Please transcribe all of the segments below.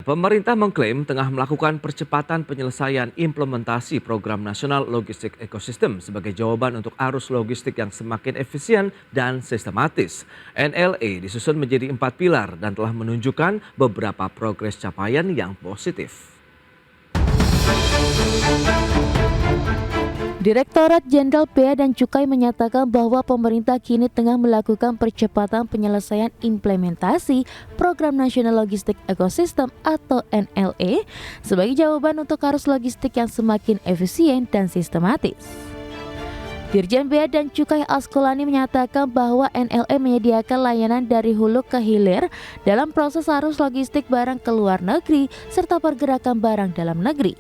Pemerintah mengklaim tengah melakukan percepatan penyelesaian implementasi Program Nasional Logistik Ekosistem sebagai jawaban untuk arus logistik yang semakin efisien dan sistematis. NLE disusun menjadi 4 pilar dan telah menunjukkan beberapa progres capaian yang positif. Direktorat Jenderal Bea dan Cukai menyatakan bahwa pemerintah kini tengah melakukan percepatan penyelesaian implementasi Program Nasional Logistik Ekosistem atau NLE sebagai jawaban untuk arus logistik yang semakin efisien dan sistematis. Dirjen Bea dan Cukai Askolani menyatakan bahwa NLE menyediakan layanan dari hulu ke hilir dalam proses arus logistik barang ke luar negeri serta pergerakan barang dalam negeri.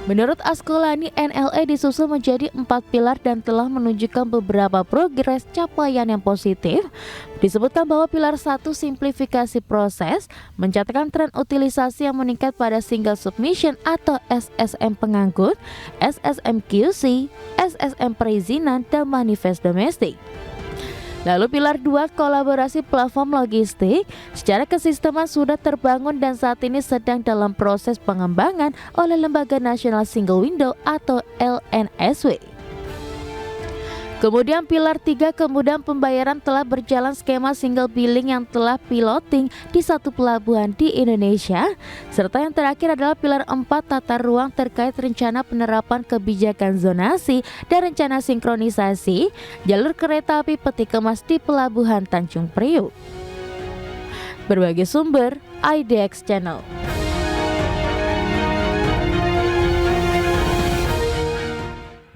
Menurut Askolani, NLE disusun menjadi 4 pilar dan telah menunjukkan beberapa progres capaian yang positif. Disebutkan bahwa pilar 1 simplifikasi proses, mencatatkan tren utilisasi yang meningkat pada single submission atau SSM pengangkut, SSM QC, SSM perizinan, dan manifest domestik. Lalu pilar 2 kolaborasi platform logistik secara kesisteman sudah terbangun dan saat ini sedang dalam proses pengembangan oleh Lembaga Nasional Single Window atau LNSW. Kemudian pilar 3 kemudahan pembayaran telah berjalan skema single billing yang telah piloting di 1 pelabuhan di Indonesia. Serta yang terakhir adalah pilar 4 tata ruang terkait rencana penerapan kebijakan zonasi dan rencana sinkronisasi jalur kereta api peti kemas di Pelabuhan Tanjung Priuk. Berbagai sumber, IDX Channel.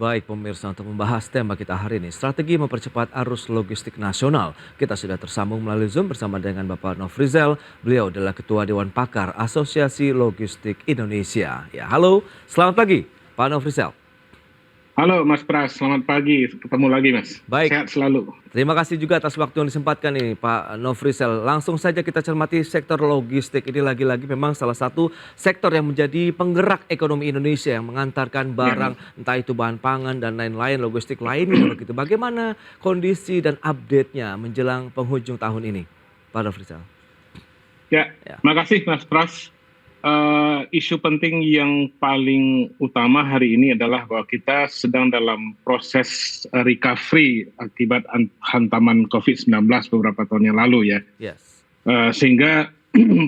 Baik pemirsa, untuk membahas tema kita hari ini, strategi mempercepat arus logistik nasional. Kita sudah tersambung melalui Zoom bersama dengan Bapak Nofrizal. Beliau adalah Ketua Dewan Pakar Asosiasi Logistik Indonesia. Ya, halo, selamat pagi Pak Nofrizal. Halo Mas Pras, selamat pagi. Ketemu lagi Mas. Baik. Sehat selalu. Terima kasih juga atas waktu yang disempatkan ini Pak Nofrizal. Langsung saja kita cermati sektor logistik ini lagi-lagi memang salah satu sektor yang menjadi penggerak ekonomi Indonesia yang mengantarkan barang entah itu bahan pangan dan lain-lain logistik lainnya begitu. Bagaimana kondisi dan update-nya menjelang penghujung tahun ini Pak Nofrizal? Ya, makasih Mas Pras. Isu penting yang paling utama hari ini adalah bahwa kita sedang dalam proses recovery akibat hantaman COVID-19 beberapa tahun yang lalu ya. Yes. Sehingga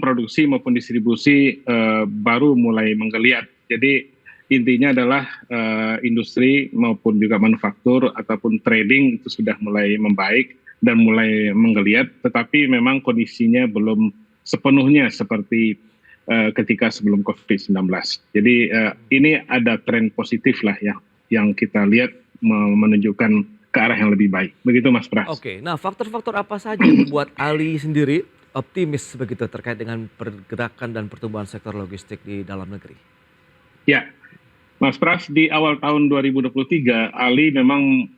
produksi maupun distribusi baru mulai menggeliat. Jadi intinya adalah industri maupun juga manufaktur ataupun trading itu sudah mulai membaik dan mulai menggeliat. Tetapi memang kondisinya belum sepenuhnya seperti ketika sebelum COVID-19. Jadi ini ada tren positif lah ya yang kita lihat menunjukkan ke arah yang lebih baik. Begitu Mas Pras. Oke, nah faktor-faktor apa saja yang membuat Ali sendiri optimis begitu terkait dengan pergerakan dan pertumbuhan sektor logistik di dalam negeri? Ya, Mas Pras, di awal tahun 2023 Ali memang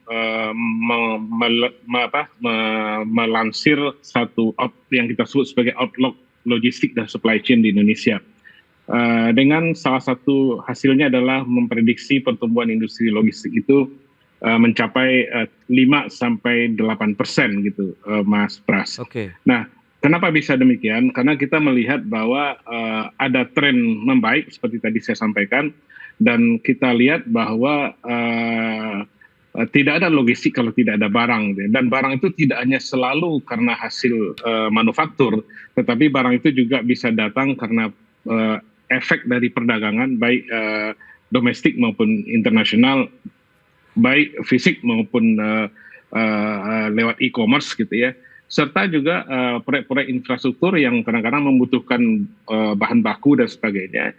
melansir satu yang kita sebut sebagai outlook logistik dan supply chain di Indonesia. Dengan salah satu hasilnya adalah memprediksi pertumbuhan industri logistik itu mencapai 5-8% gitu, Mas Pras. Oke. Nah, kenapa bisa demikian? Karena kita melihat bahwa ada tren membaik seperti tadi saya sampaikan, dan kita lihat bahwa tidak ada logistik kalau tidak ada barang, dan barang itu tidak hanya selalu karena hasil manufaktur, tetapi barang itu juga bisa datang karena efek dari perdagangan baik domestik maupun internasional, baik fisik maupun lewat e-commerce gitu ya, serta juga proyek-proyek infrastruktur yang kadang-kadang membutuhkan bahan baku dan sebagainya,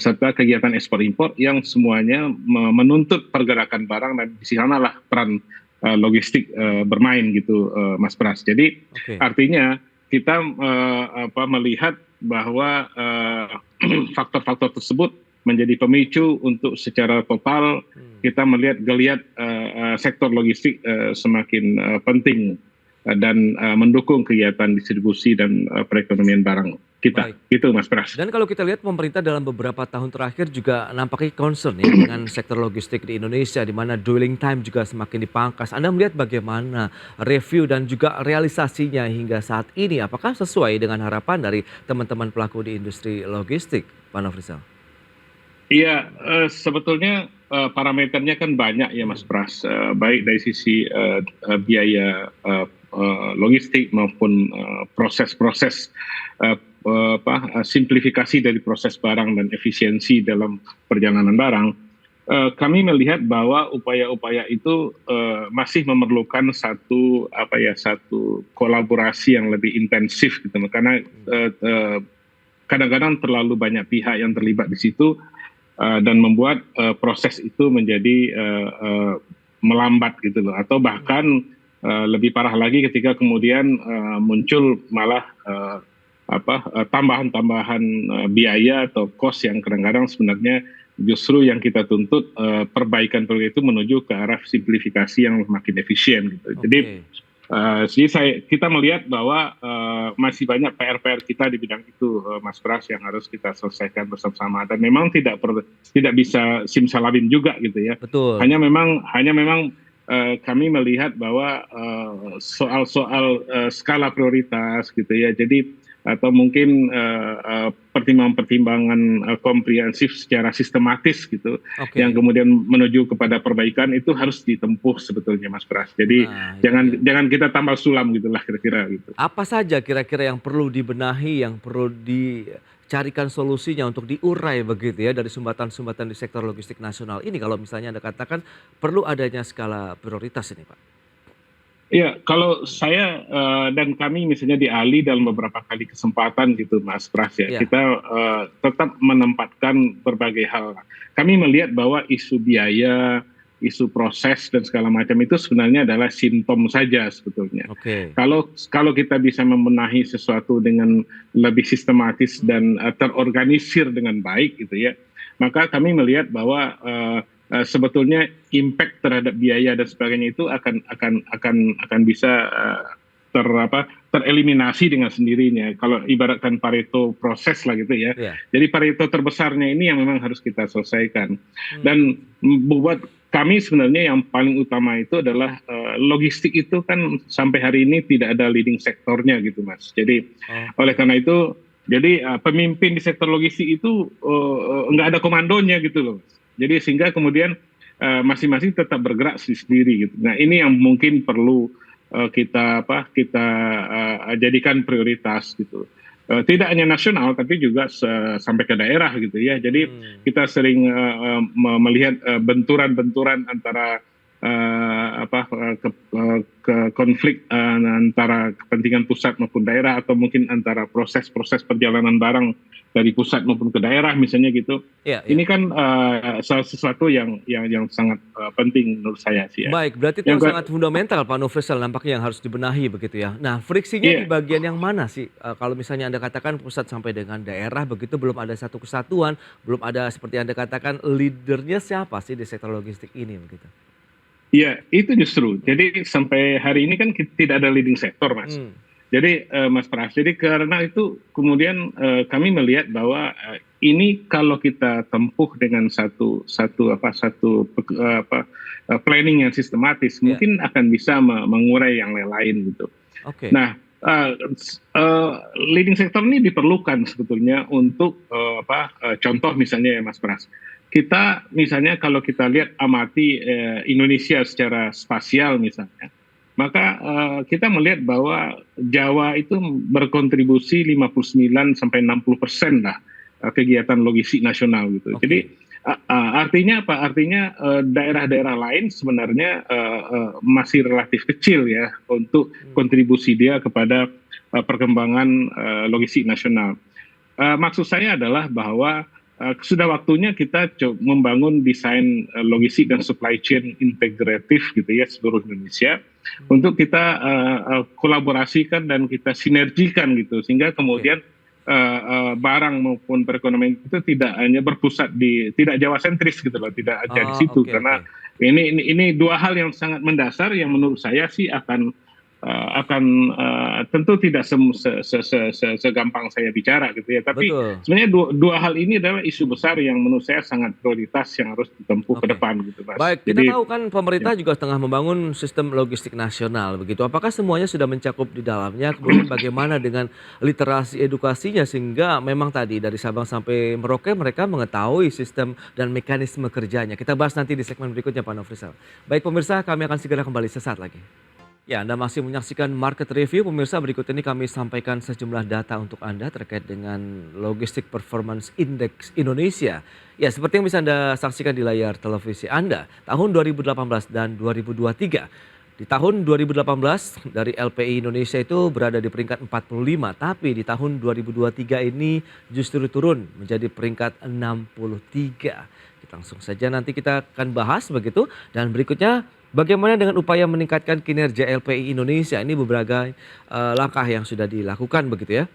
serta kegiatan ekspor impor yang semuanya menuntut pergerakan barang, dan di sanalah peran logistik bermain gitu, Mas Pras. Jadi artinya kita melihat bahwa faktor-faktor tersebut menjadi pemicu untuk secara total kita melihat geliat sektor logistik semakin penting dan mendukung kegiatan distribusi dan perekonomian barang. kita. Baik. Gitu Mas Pras. Dan kalau kita lihat pemerintah dalam beberapa tahun terakhir juga nampaknya concern ya dengan sektor logistik di Indonesia di mana dwelling time juga semakin dipangkas. Anda melihat bagaimana review dan juga realisasinya hingga saat ini? Apakah sesuai dengan harapan dari teman-teman pelaku di industri logistik, Pak Nofrizal? Iya, sebetulnya parameternya kan banyak ya Mas Pras, baik dari sisi biaya logistik maupun proses-proses simplifikasi dari proses barang dan efisiensi dalam perjalanan barang. Kami melihat bahwa upaya-upaya itu masih memerlukan satu kolaborasi yang lebih intensif gitu, karena kadang-kadang terlalu banyak pihak yang terlibat di situ. Dan membuat proses itu menjadi melambat gitu loh, atau bahkan lebih parah lagi ketika kemudian muncul malah tambahan-tambahan biaya atau cost yang kadang-kadang sebenarnya justru yang kita tuntut perbaikan proyek itu menuju ke arah simplifikasi yang makin efisien gitu. Jadi kita melihat bahwa masih banyak PR-PR kita di bidang itu, Mas Pras, yang harus kita selesaikan bersama-sama. Dan memang tidak bisa simsalabim juga gitu ya. Betul. Hanya memang kami melihat bahwa soal-soal skala prioritas gitu ya. Jadi atau mungkin pertimbangan-pertimbangan komprehensif secara sistematis gitu, yang kemudian menuju kepada perbaikan itu harus ditempuh sebetulnya Mas Pras. Jadi jangan kita tambal sulam gitulah kira-kira gitu. Apa saja kira-kira yang perlu dibenahi, yang perlu dicarikan solusinya untuk diurai begitu ya dari sumbatan-sumbatan di sektor logistik nasional ini, kalau misalnya Anda katakan perlu adanya skala prioritas ini, Pak? Iya, kalau saya dan kami misalnya di ALI dalam beberapa kali kesempatan gitu Mas Pras ya, kita tetap menempatkan berbagai hal. Kami melihat bahwa isu biaya, isu proses dan segala macam itu sebenarnya adalah simptom saja sebetulnya. Kalau kita bisa membenahi sesuatu dengan lebih sistematis dan terorganisir dengan baik gitu ya, maka kami melihat bahwa sebetulnya impact terhadap biaya dan sebagainya itu akan bisa tereliminasi dengan sendirinya. Kalau ibaratkan Pareto proses lah gitu ya. Jadi Pareto terbesarnya ini yang memang harus kita selesaikan. Dan buat kami sebenarnya yang paling utama itu adalah logistik itu kan sampai hari ini tidak ada leading sektornya gitu Mas. Jadi oleh karena itu, jadi pemimpin di sektor logistik itu nggak ada komandonya gitu loh. Jadi sehingga kemudian masing-masing tetap bergerak sendiri gitu. Nah ini yang mungkin perlu kita jadikan prioritas gitu. Tidak hanya nasional tapi juga sampai ke daerah gitu ya. Jadi kita sering melihat benturan-benturan antara konflik antara kepentingan pusat maupun daerah, atau mungkin antara proses-proses perjalanan barang dari pusat maupun ke daerah misalnya gitu. Ini kan sesuatu yang sangat penting menurut saya sih ya. Baik, berarti itu sangat fundamental Pak Nofrizal nampaknya yang harus dibenahi begitu ya. Nah, friksinya di bagian yang mana sih? Kalau misalnya Anda katakan pusat sampai dengan daerah begitu belum ada satu kesatuan, belum ada seperti Anda katakan leadernya siapa sih di sektor logistik ini begitu? Iya, itu justru. Jadi sampai hari ini kan tidak ada leading sektor, Mas. Jadi Mas Pras, jadi karena itu kemudian kami melihat bahwa ini kalau kita tempuh dengan satu planning yang sistematis, mungkin akan bisa mengurai yang lain gitu. Nah, leading sektor ini diperlukan sebetulnya untuk contoh misalnya ya Mas Pras. Kita misalnya kalau kita lihat amati Indonesia secara spasial misalnya, maka kita melihat bahwa Jawa itu berkontribusi 59-60% lah kegiatan logistik nasional gitu. Jadi artinya apa? Artinya daerah-daerah lain sebenarnya masih relatif kecil ya untuk kontribusi dia kepada perkembangan logistik nasional. Maksud saya adalah bahwa sudah waktunya kita membangun desain logistik dan supply chain integratif gitu ya seluruh Indonesia, untuk kita kolaborasikan dan kita sinergikan gitu, sehingga kemudian barang maupun perekonomian itu tidak hanya berpusat tidak Jawa sentris gitu loh, tidak aja di situ, karena ini dua hal yang sangat mendasar yang menurut saya sih akan akan tentu tidak segampang saya bicara gitu ya. Tapi Betul. sebenarnya dua hal ini adalah isu besar yang menurut saya sangat prioritas yang harus ditempuh ke Oke. depan gitu, Mas. Baik, kita Jadi tahu kan ya. pemerintah juga tengah membangun sistem logistik nasional begitu. Apakah semuanya sudah mencakup di dalamnya? Kemudian bagaimana dengan literasi edukasinya sehingga memang tadi dari Sabang sampai Merauke mereka mengetahui sistem dan mekanisme kerjanya. Kita bahas nanti di segmen berikutnya Pak Nofrizal. Baik pemirsa, kami akan segera kembali sesaat lagi. Ya, Anda masih menyaksikan Market Review. Pemirsa, berikut ini kami sampaikan sejumlah data untuk Anda terkait dengan Logistik Performance Index Indonesia. Ya, seperti yang bisa Anda saksikan di layar televisi Anda, tahun 2018 dan 2023. Di tahun 2018 dari LPI Indonesia itu berada di peringkat 45, tapi di tahun 2023 ini justru turun menjadi peringkat 63. Langsung saja nanti kita akan bahas begitu, dan berikutnya bagaimana dengan upaya meningkatkan kinerja LPI Indonesia. Ini beberapa langkah yang sudah dilakukan begitu ya.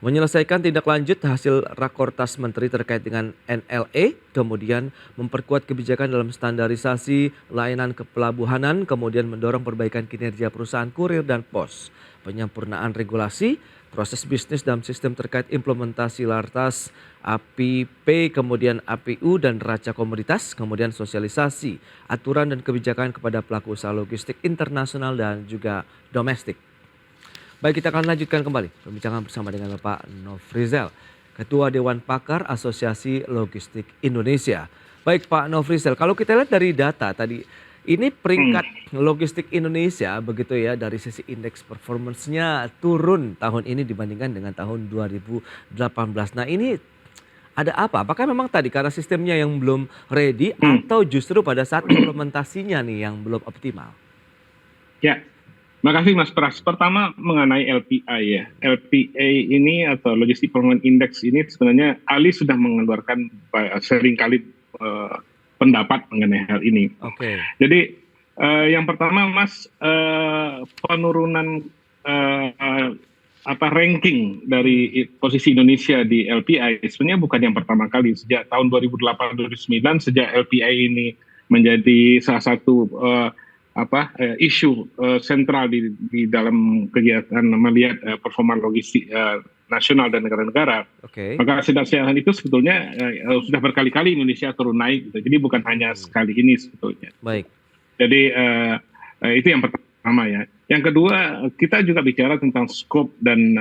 Menyelesaikan tindak lanjut hasil Rakortas Menteri terkait dengan NLE, kemudian memperkuat kebijakan dalam standarisasi layanan kepelabuhanan, kemudian mendorong perbaikan kinerja perusahaan kurir dan pos, penyempurnaan regulasi, proses bisnis dan sistem terkait implementasi Lartas, APP, kemudian APU dan neraca komoditas, kemudian sosialisasi, aturan dan kebijakan kepada pelaku usaha logistik internasional dan juga domestik. Baik, kita akan lanjutkan kembali perbincangan bersama dengan Bapak Nofrizal, Ketua Dewan Pakar Asosiasi Logistik Indonesia. Baik Pak Nofrizal, kalau kita lihat dari data tadi, ini peringkat logistik Indonesia begitu ya dari sisi indeks performance-nya turun tahun ini dibandingkan dengan tahun 2018. Nah ini ada apa? Apakah memang tadi karena sistemnya yang belum ready atau justru pada saat implementasinya nih yang belum optimal? Ya, makasih Mas Pras. Pertama mengenai LPI ya. LPI ini atau Logistic Performance Index ini sebenarnya Ali sudah mengeluarkan seringkali pendapat mengenai hal ini. Oke. Jadi yang pertama Mas, penurunan ranking dari posisi Indonesia di LPI sebenarnya bukan yang pertama kali. Sejak tahun 2008-2009 sejak LPI ini menjadi salah satu isu sentral di dalam kegiatan melihat performa logistik nasional dan negara-negara. Oke. Maka sedang itu sebetulnya sudah berkali-kali Indonesia turun naik gitu. Jadi bukan hanya sekali ini sebetulnya. Baik. Jadi itu yang pertama ya. Yang kedua, kita juga bicara tentang scope dan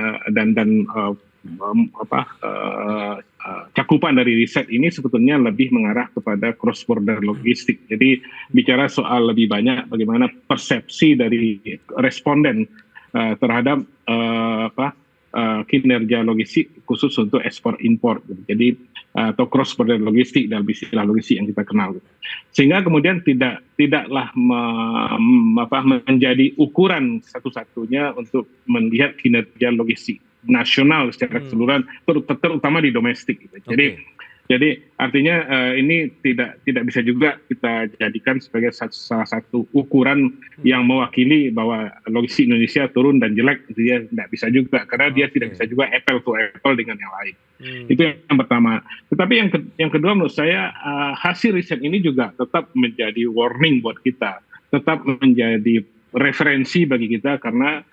cakupan dari riset ini sebetulnya lebih mengarah kepada cross border logistik. Jadi bicara soal lebih banyak bagaimana persepsi dari responden terhadap kinerja logistik khusus untuk ekspor impor. Jadi atau cross border logistik dalam istilah logistik yang kita kenal. Sehingga kemudian tidaklah menjadi ukuran satu-satunya untuk melihat kinerja logistik nasional secara keseluruhan, terutama di domestik. Jadi artinya ini tidak bisa juga kita jadikan sebagai salah satu ukuran yang mewakili bahwa logistik Indonesia turun dan jelek. Dia tidak bisa juga karena dia tidak bisa juga apple to apple dengan yang lain. Itu yang pertama. Tetapi yang kedua menurut saya hasil riset ini juga tetap menjadi warning buat kita, tetap menjadi referensi bagi kita karena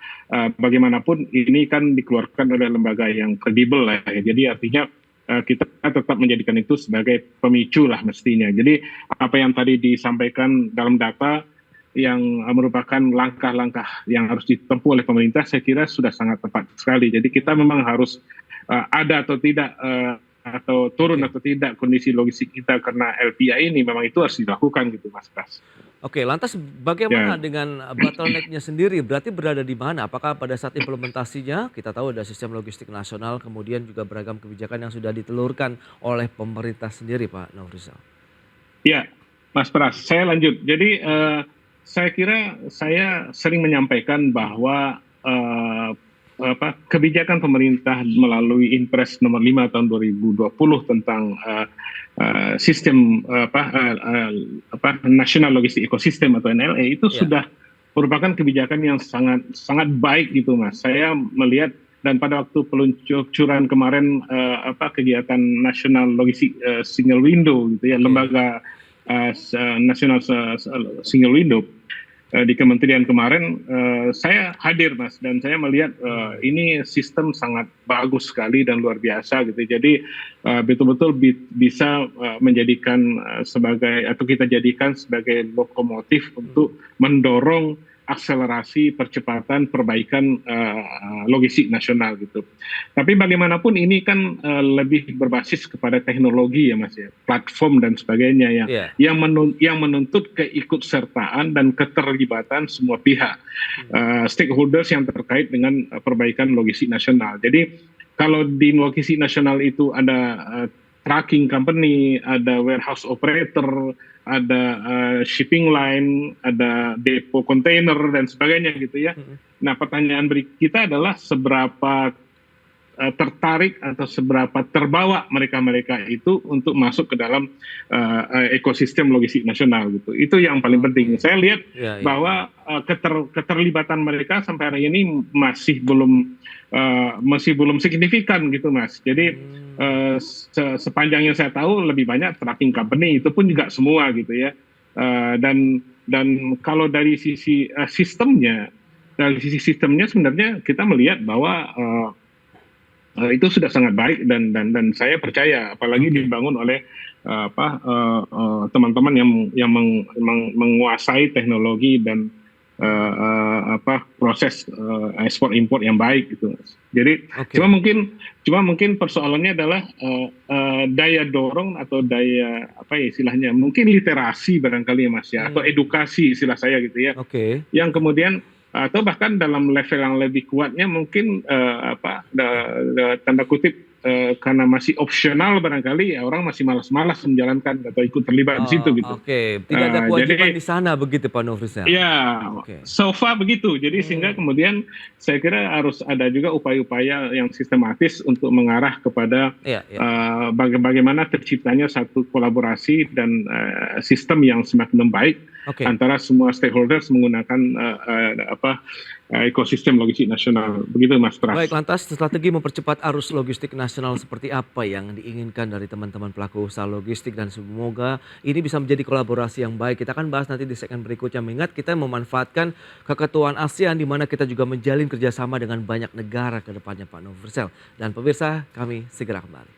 bagaimanapun ini kan dikeluarkan oleh lembaga yang kredibel lah ya. Jadi artinya kita tetap menjadikan itu sebagai pemicu lah mestinya. Jadi apa yang tadi disampaikan dalam data yang merupakan langkah-langkah yang harus ditempuh oleh pemerintah saya kira sudah sangat tepat sekali. Jadi kita memang harus ada atau tidak atau turun atau tidak kondisi logistik kita karena LPI ini memang itu harus dilakukan gitu Mas Pras. Oke, lantas bagaimana dengan bottleneck-nya sendiri? Berarti berada di mana? Apakah pada saat implementasinya, kita tahu ada sistem logistik nasional, kemudian juga beragam kebijakan yang sudah ditelurkan oleh pemerintah sendiri, Pak Nofrizal? Ya, Mas Pras, saya lanjut. Jadi saya kira saya sering menyampaikan bahwa kebijakan pemerintah melalui Impres nomor 5 tahun 2020 tentang sistem National Logistic Ecosystem atau NLE itu sudah merupakan kebijakan yang sangat baik gitu Mas. Saya melihat dan pada waktu peluncuran kemarin kegiatan National Logistic Single Window gitu ya, lembaga National Single Window di kementerian kemarin, saya hadir Mas, dan saya melihat ini sistem sangat bagus sekali dan luar biasa gitu. Jadi betul-betul bisa menjadikan sebagai, atau kita jadikan sebagai lokomotif untuk mendorong akselerasi percepatan perbaikan logistik nasional gitu. Tapi bagaimanapun ini kan lebih berbasis kepada teknologi ya Mas ya, platform dan sebagainya yang menuntut keikutsertaan dan keterlibatan semua pihak, stakeholders yang terkait dengan perbaikan logistik nasional. Jadi kalau di logistik nasional itu ada trucking company, ada warehouse operator, ada shipping line, ada depo kontainer dan sebagainya gitu ya. Nah, pertanyaan kita adalah seberapa tertarik atau seberapa terbawa mereka-mereka itu untuk masuk ke dalam ekosistem logistik nasional gitu. Itu yang paling penting. Saya lihat bahwa keterlibatan mereka sampai hari ini masih belum signifikan gitu Mas. Jadi sepanjang yang saya tahu lebih banyak trucking company, itu pun juga semua gitu ya. Dan kalau dari sisi sistemnya sebenarnya kita melihat bahwa itu sudah sangat baik dan saya percaya, apalagi dibangun oleh teman-teman yang menguasai teknologi dan proses ekspor impor yang baik gitu. Jadi cuma mungkin persoalannya adalah daya dorong atau daya istilahnya mungkin literasi barangkali ya Mas ya, atau edukasi istilah saya gitu ya. Yang kemudian atau bahkan dalam level yang lebih kuatnya mungkin tanda kutip karena masih opsional barangkali ya, orang masih malas-malas menjalankan atau ikut terlibat di situ gitu. Tidak ada kewajiban di sana begitu Pak Nofrisel. Ya, so far begitu. Jadi sehingga kemudian saya kira harus ada juga upaya-upaya yang sistematis untuk mengarah kepada bagaimana terciptanya satu kolaborasi dan sistem yang semakin membaik antara semua stakeholders menggunakan ekosistem logistik nasional. Begitu Mas Pras. Baik, lantas strategi mempercepat arus logistik nasional seperti apa yang diinginkan dari teman-teman pelaku usaha logistik, dan semoga ini bisa menjadi kolaborasi yang baik. Kita akan bahas nanti di segmen berikutnya. Mengingat kita memanfaatkan keketuaan ASEAN di mana kita juga menjalin kerjasama dengan banyak negara ke depannya Pak Nofrisel. Dan pemirsa, kami segera kembali.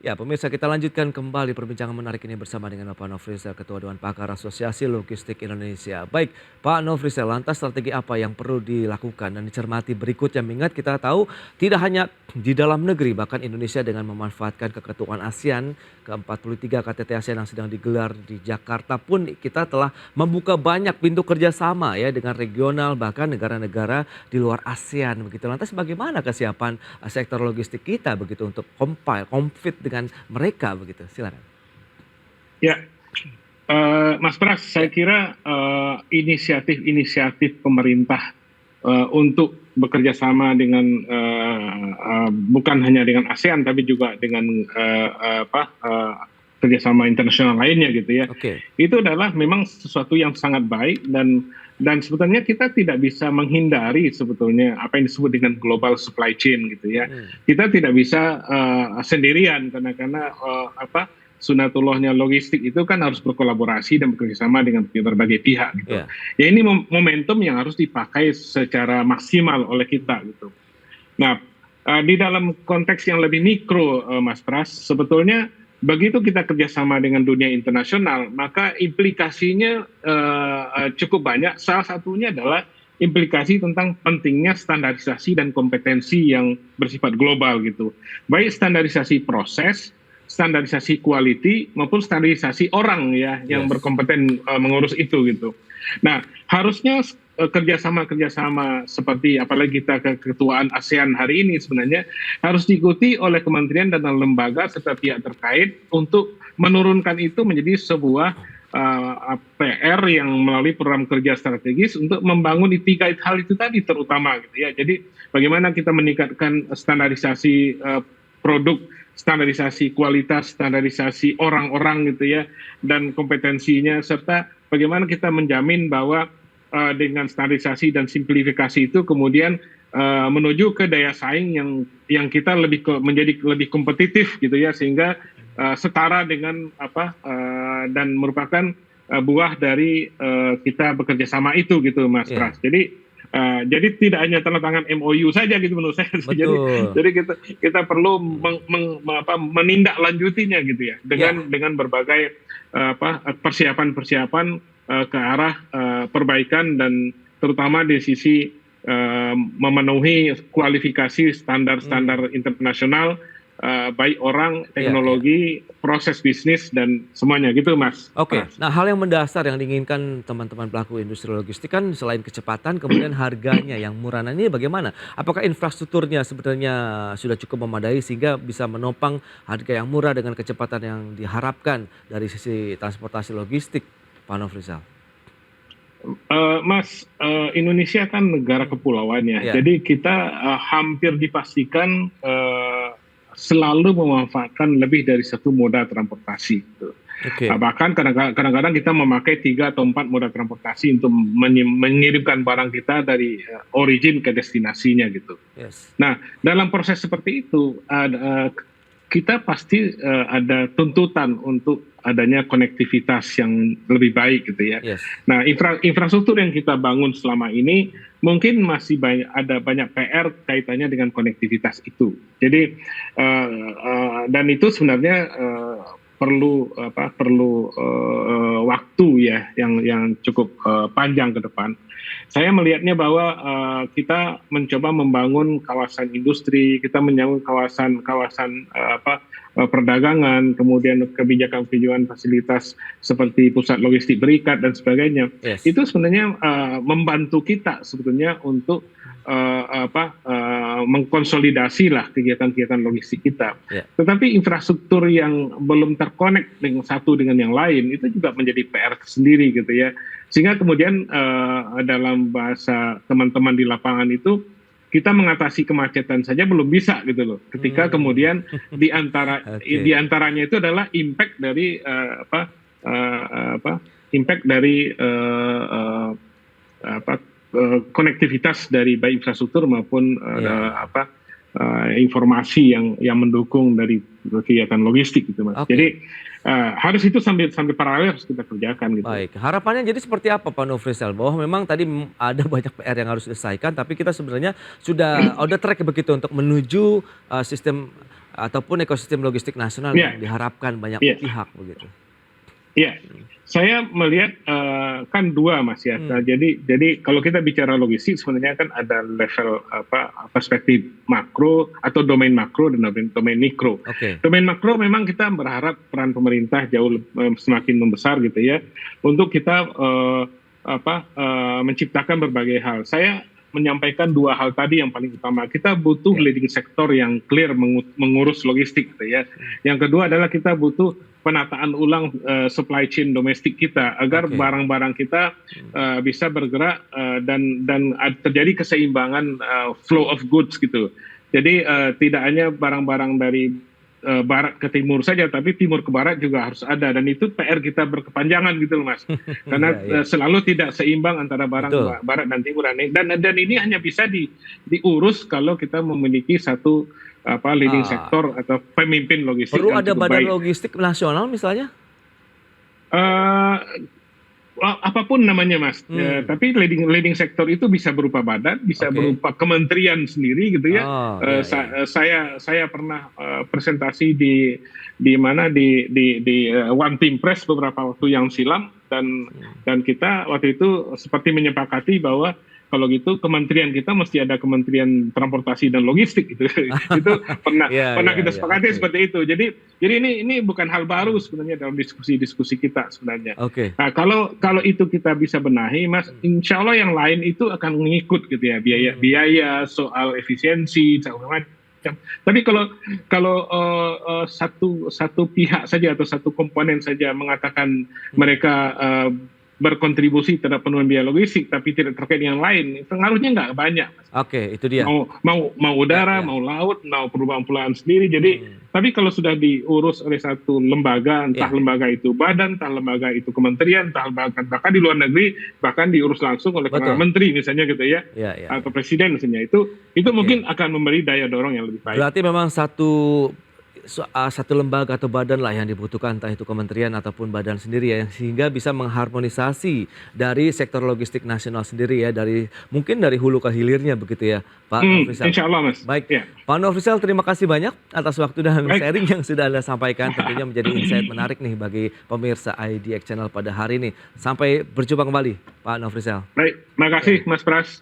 Ya pemirsa, kita lanjutkan kembali perbincangan menarik ini bersama dengan Pak Nofrisel, Ketua Dewan Pakar Asosiasi Logistik Indonesia. Baik Pak Nofrisel, lantas strategi apa yang perlu dilakukan dan dicermati berikutnya? Mengingat kita tahu tidak hanya di dalam negeri, bahkan Indonesia dengan memanfaatkan keketuaan ASEAN ke-43 KTT ASEAN yang sedang digelar di Jakarta pun kita telah membuka banyak pintu kerjasama ya dengan regional bahkan negara-negara di luar ASEAN begitu. Lantas bagaimana kesiapan sektor logistik kita begitu untuk compete dengan mereka begitu? Silakan. Ya, Mas Pras, saya kira inisiatif pemerintah untuk bekerja sama dengan bukan hanya dengan ASEAN tapi juga dengan kerjasama internasional lainnya gitu ya. Itu adalah memang sesuatu yang sangat baik dan sebetulnya kita tidak bisa menghindari sebetulnya apa yang disebut dengan global supply chain gitu ya. Kita tidak bisa sendirian karena sunatullahnya logistik itu kan harus berkolaborasi dan bekerjasama dengan berbagai pihak gitu. Ya ini momentum yang harus dipakai secara maksimal oleh kita gitu. Nah, di dalam konteks yang lebih mikro Mas Pras, sebetulnya begitu kita kerjasama dengan dunia internasional, maka implikasinya cukup banyak. Salah satunya adalah implikasi tentang pentingnya standarisasi dan kompetensi yang bersifat global gitu. Baik standarisasi proses, standarisasi quality maupun standarisasi orang ya yang berkompeten mengurus itu gitu. Nah, harusnya kerjasama seperti apalagi kita keketuaan ASEAN hari ini sebenarnya harus diikuti oleh kementerian dan lembaga serta pihak terkait untuk menurunkan itu menjadi sebuah PR yang melalui program kerja strategis untuk membangun di 3 hal itu tadi terutama gitu ya. Jadi bagaimana kita meningkatkan standarisasi produk, standarisasi kualitas, standarisasi orang-orang gitu ya, dan kompetensinya, serta bagaimana kita menjamin bahwa dengan standarisasi dan simplifikasi itu kemudian menuju ke daya saing yang kita menjadi lebih kompetitif gitu ya, sehingga setara dengan dan merupakan buah dari kita bekerja sama itu gitu Mas Iya. Pras. Jadi tidak hanya tanda tangan MOU saja gitu menurut saya. Betul. Jadi kita perlu menindaklanjutinya gitu ya dengan berbagai persiapan-persiapan ke arah perbaikan dan terutama di sisi memenuhi kualifikasi standar-standar internasional baik orang, teknologi, proses bisnis dan semuanya gitu Mas. Oke, Pras. nah hal yang mendasar yang diinginkan teman-teman pelaku industri logistik kan selain kecepatan, kemudian harganya yang murah. Nah ini bagaimana? Apakah infrastrukturnya sebenarnya sudah cukup memadai sehingga bisa menopang harga yang murah dengan kecepatan yang diharapkan dari sisi transportasi logistik, Pak Nofrizal? Mas, Indonesia kan negara kepulauan ya, Ya. jadi kita hampir dipastikan selalu memanfaatkan lebih dari satu moda transportasi. Gitu. Oke. Bahkan kadang-kadang kita memakai 3 atau 4 moda transportasi untuk mengirimkan barang kita dari origin ke destinasinya gitu. Yes. Nah, dalam proses seperti itu kita pasti ada tuntutan untuk adanya konektivitas yang lebih baik gitu ya. Yes. Nah, infrastruktur yang kita bangun selama ini mungkin masih ada banyak PR kaitannya dengan konektivitas itu. Jadi dan itu sebenarnya perlu waktu ya yang cukup panjang ke depan. Saya melihatnya bahwa kita mencoba membangun kawasan industri, kita membangun kawasan perdagangan, kemudian kebijakan fasilitas seperti pusat logistik berikat dan sebagainya. Yes. Itu sebenarnya membantu kita sebetulnya untuk mengkonsolidasi lah kegiatan-kegiatan logistik kita. Yeah. Tetapi infrastruktur yang belum terkonek dengan satu dengan yang lain itu juga menjadi PR sendiri gitu ya. Sehingga kemudian dalam bahasa teman-teman di lapangan itu kita mengatasi kemacetan saja belum bisa gitu loh. Ketika kemudian di antaranya itu adalah impact dari konektivitas dari baik infrastruktur maupun informasi yang mendukung dari kegiatan logistik gitu Mas. Oke. Jadi harus itu sambil paralel harus kita kerjakan gitu. Baik, harapannya jadi seperti apa Pak Nofrizal? Bahwa memang tadi ada banyak PR yang harus diselesaikan, tapi kita sebenarnya sudah on the track begitu untuk menuju sistem ataupun ekosistem logistik nasional yang diharapkan banyak pihak begitu. Iya, saya melihat kan dua Mas ya. Nah, jadi kalau kita bicara logistik sebenarnya kan ada level perspektif makro atau domain makro dan domain mikro. Oke. Domain makro memang kita berharap peran pemerintah jauh semakin membesar gitu ya untuk kita menciptakan berbagai hal. Saya menyampaikan 2 hal tadi yang paling utama. Kita butuh leading sektor yang clear mengurus logistik gitu ya. Yang kedua adalah kita butuh penataan ulang supply chain domestik kita agar barang-barang kita bisa bergerak dan terjadi keseimbangan flow of goods gitu. Jadi tidak hanya barang-barang dari barat ke timur saja, tapi timur ke barat juga harus ada, dan itu PR kita berkepanjangan gitu loh Mas. Karena selalu tidak seimbang antara barang barat dan timur, dan ini hanya bisa diurus kalau kita memiliki satu leading sektor atau pemimpin logistik. Perlu ada badan baik. logistik nasional misalnya? Apapun namanya Mas, tapi leading sektor itu bisa berupa badan, bisa berupa kementerian sendiri gitu ya. Saya pernah presentasi di One Team Press beberapa waktu yang silam, dan kita waktu itu seperti menyepakati bahwa kalau gitu kementerian kita mesti ada kementerian transportasi dan logistik gitu. Itu pernah kita sepakati seperti itu. Jadi ini bukan hal baru sebenarnya dalam diskusi kita sebenarnya. Nah, kalau itu kita bisa benahi Mas, insya Allah yang lain itu akan mengikut gitu ya, biaya soal efisiensi segala macam. Tapi kalau satu pihak saja atau satu komponen saja mengatakan mereka berkontribusi terhadap penurunan biaya logistik tapi tidak terkait dengan lain, pengaruhnya nggak banyak. Itu dia. Mau udara, mau laut, mau perubahan sendiri. Jadi tapi kalau sudah diurus oleh satu lembaga, entah lembaga itu badan, entah lembaga itu kementerian, entah bahkan di luar negeri, bahkan diurus langsung oleh Perdana Menteri misalnya gitu ya, atau presiden misalnya, itu mungkin akan memberi daya dorong yang lebih baik. Berarti memang satu satu lembaga atau badan lah yang dibutuhkan, entah itu kementerian ataupun badan sendiri ya, sehingga bisa mengharmonisasi dari sektor logistik nasional sendiri ya, mungkin dari hulu ke hilirnya begitu ya, Pak Nofrisel. Insya Allah, Mas. Baik, Ya. Pak Nofrisel, terima kasih banyak atas waktu dan Baik. sharing yang sudah Anda sampaikan. Tentunya menjadi insight menarik nih bagi pemirsa IDX Channel pada hari ini. Sampai berjumpa kembali, Pak Nofrisel. Baik, makasih Mas Pras.